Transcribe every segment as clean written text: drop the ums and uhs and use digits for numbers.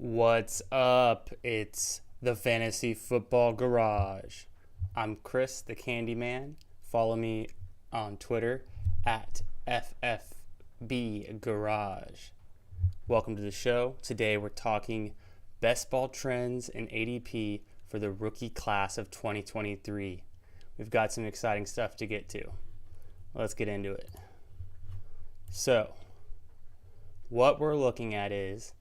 What's up? It's the Fantasy Football Garage. I'm Chris, the Candy Man. Follow me on Twitter at FFB Garage. Welcome to the show. Today we're talking best ball trends and ADP for the rookie class of 2023. We've got some exciting stuff to get to. Let's get into it. So, what we're looking at is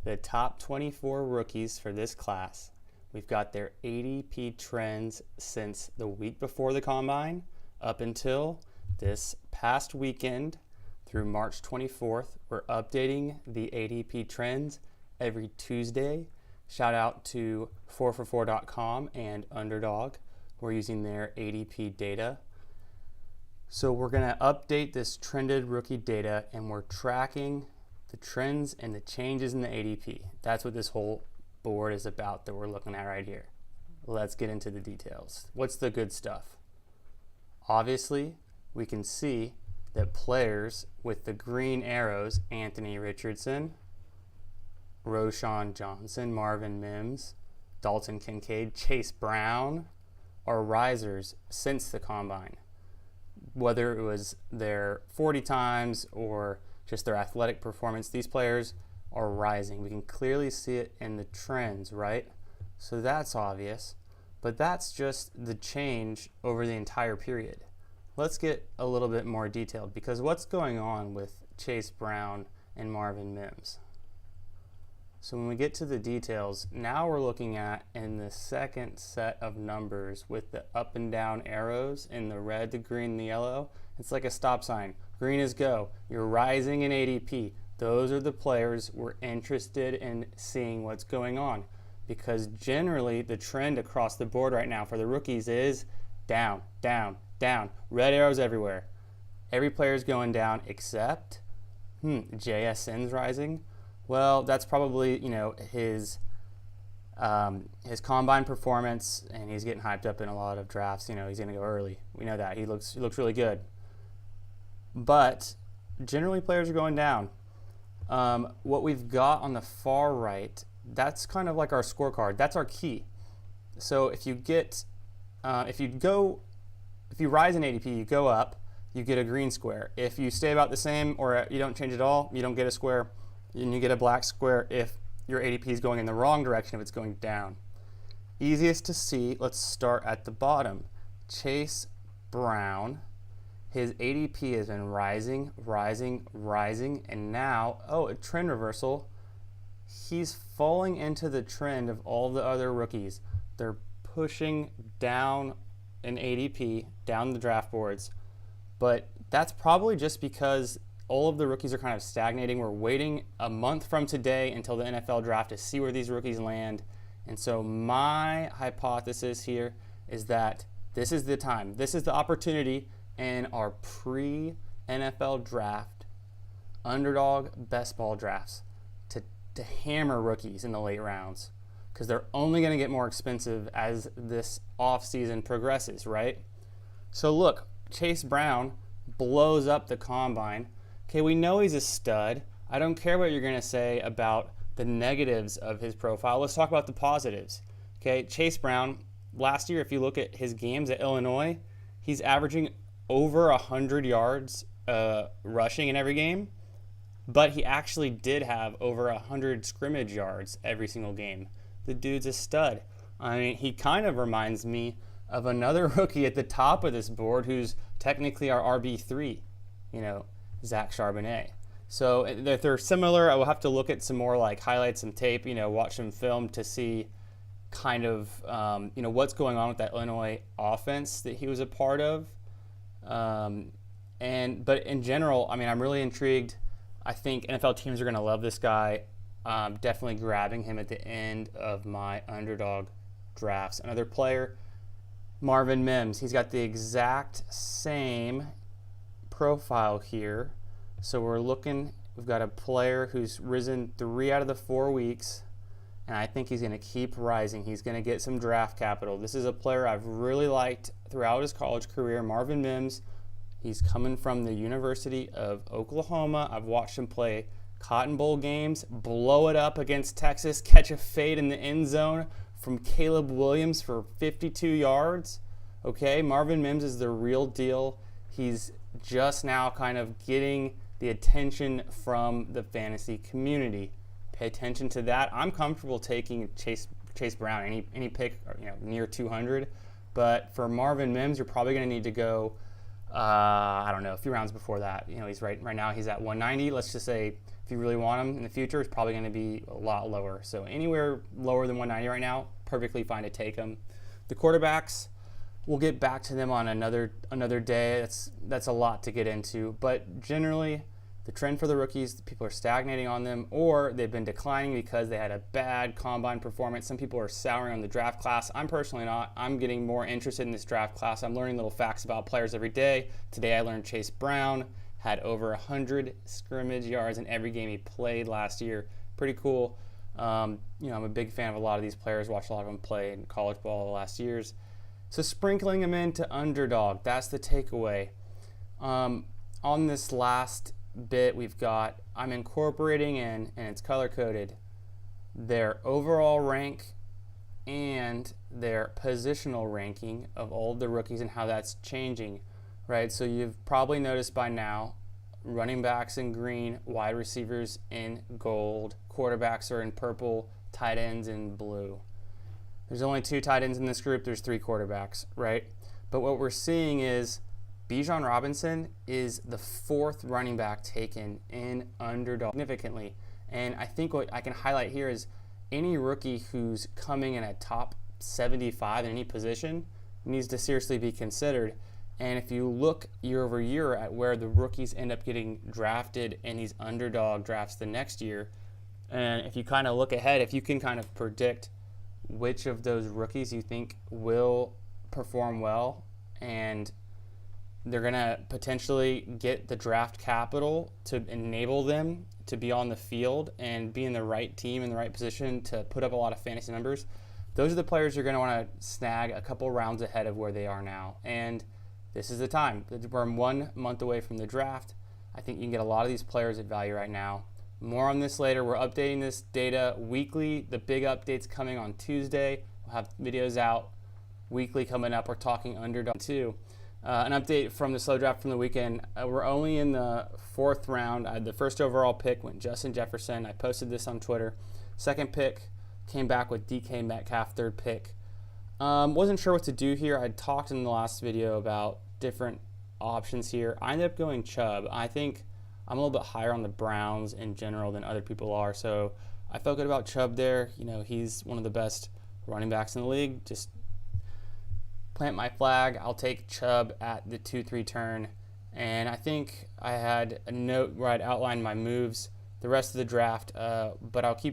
the top 24 rookies for this class. We've got their ADP trends since the week before the combine up until this past weekend through March 24th. We're updating the ADP trends every Tuesday. Shout out to 4for4.com and Underdog. We're using their ADP data. So we're going to update this trended rookie data, and we're tracking the trends and the changes in the ADP. That's what this whole board is about that we're looking at right here. Let's get into the details. What's the good stuff? Obviously, we can see that players with the green arrows, Anthony Richardson, Roschon Johnson, Marvin Mims, Dalton Kincaid, Chase Brown, are risers since the combine. Whether it was their 40 times or just their athletic performance, these players are rising. We can clearly see it in the trends, right? So that's obvious, but that's just the change over the entire period. Let's get a little bit more detailed, because what's going on with Chase Brown and Marvin Mims? So when we get to the details, now we're looking at in the second set of numbers with the up and down arrows in the red, the green, the yellow. It's like a stop sign. Green is go. You're rising in ADP. Those are the players we're interested in seeing what's going on, because generally the trend across the board right now for the rookies is down, down, down. Red arrows everywhere. Every player is going down except JSN's rising. Well, that's probably, his combine performance, and he's getting hyped up in a lot of drafts. He's going to go early. We know that. He looks really good. But generally players are going down. What we've got on the far right, that's kind of like our scorecard. That's our key. So if you rise in ADP, you go up, you get a green square. If you stay about the same or you don't change at all, you don't get a square, and you get a black square if your ADP is going in the wrong direction, if it's going down. Easiest to see, let's start at the bottom. Chase Brown, his ADP has been rising, rising, rising, and now, a trend reversal. He's falling into the trend of all the other rookies. They're pushing down in ADP, down the draft boards, but that's probably just because all of the rookies are kind of stagnating. We're waiting a month from today until the NFL draft to see where these rookies land. And so my hypothesis here is that this is the time. This is the opportunity in our pre-NFL draft, underdog best ball drafts to hammer rookies in the late rounds, because they're only going to get more expensive as this offseason progresses, right? So look, Chase Brown blows up the combine. Okay, we know he's a stud. I don't care what you're going to say about the negatives of his profile. Let's talk about the positives. Okay, Chase Brown, last year, if you look at his games at Illinois, he's averaging over 100 yards rushing in every game, but he actually did have over 100 scrimmage yards every single game. The dude's a stud. I mean, he kind of reminds me of another rookie at the top of this board who's technically our RB3, Zach Charbonnet. So if they're similar, I will have to look at some more highlights and tape, watch some film to see kind of, what's going on with that Illinois offense that he was a part of. But in general, I'm really intrigued. I think NFL teams are going to love this guy. Definitely grabbing him at the end of my underdog drafts. Another player, Marvin Mims. He's got the exact same profile here. So we've got a player who's risen 3 out of the 4 weeks, and I think he's going to keep rising. He's going to get some draft capital. This is a player I've really liked throughout his college career, Marvin Mims. He's coming from the University of Oklahoma. I've watched him play Cotton Bowl games, blow it up against Texas, catch a fade in the end zone from Caleb Williams for 52 yards. Okay, Marvin Mims is the real deal. He's just now kind of getting the attention from the fantasy community. Pay attention to that. I'm comfortable taking Chase Brown, any pick, near 200. But for Marvin Mims, you're probably going to need to go, I don't know, a few rounds before that. He's right now he's at 190. Let's just say if you really want him in the future, it's probably going to be a lot lower. So anywhere lower than 190 right now, perfectly fine to take him. The quarterbacks, we'll get back to them on another day. That's a lot to get into. But generally, the trend for the rookies, people are stagnating on them, or they've been declining because they had a bad combine performance. Some people are souring on the draft class. I'm personally not. I'm getting more interested in this draft class. I'm learning little facts about players every day. Today I learned Chase Brown had over 100 scrimmage yards in every game he played last year. Pretty cool. I'm a big fan of a lot of these players. Watched a lot of them play in college ball the last years. So sprinkling them into underdog, that's the takeaway. On this last bit I'm incorporating in, and it's color coded, their overall rank and their positional ranking of all of the rookies and how that's changing, right? So you've probably noticed by now, running backs in green, wide receivers in gold, quarterbacks are in purple, tight ends in blue. There's only 2 tight ends in this group, there's 3 quarterbacks, right? But what we're seeing is Bijan Robinson is the 4th running back taken in underdog significantly. And I think what I can highlight here is any rookie who's coming in at top 75 in any position needs to seriously be considered. And if you look year over year at where the rookies end up getting drafted in these underdog drafts the next year, and if you kind of look ahead, if you can kind of predict which of those rookies you think will perform well and they're going to potentially get the draft capital to enable them to be on the field and be in the right team in the right position to put up a lot of fantasy numbers, those are the players you're going to want to snag a couple rounds ahead of where they are now. And this is the time. We're 1 month away from the draft. I think you can get a lot of these players at value right now. More on this later. We're updating this data weekly. The big update's coming on Tuesday. We'll have videos out weekly coming up. We're talking underdog too. An update from the slow draft from the weekend. We're only in the 4th round. The first overall pick went Justin Jefferson. I posted this on Twitter. Second pick came back with DK Metcalf. Third pick. Wasn't sure what to do here. I talked in the last video about different options here. I ended up going Chubb. I think I'm a little bit higher on the Browns in general than other people are. So I felt good about Chubb there. He's one of the best running backs in the league. Just plant my flag. I'll take Chubb at the 2-3 turn. And I think I had a note where I'd outlined my moves the rest of the draft, but I'll keep you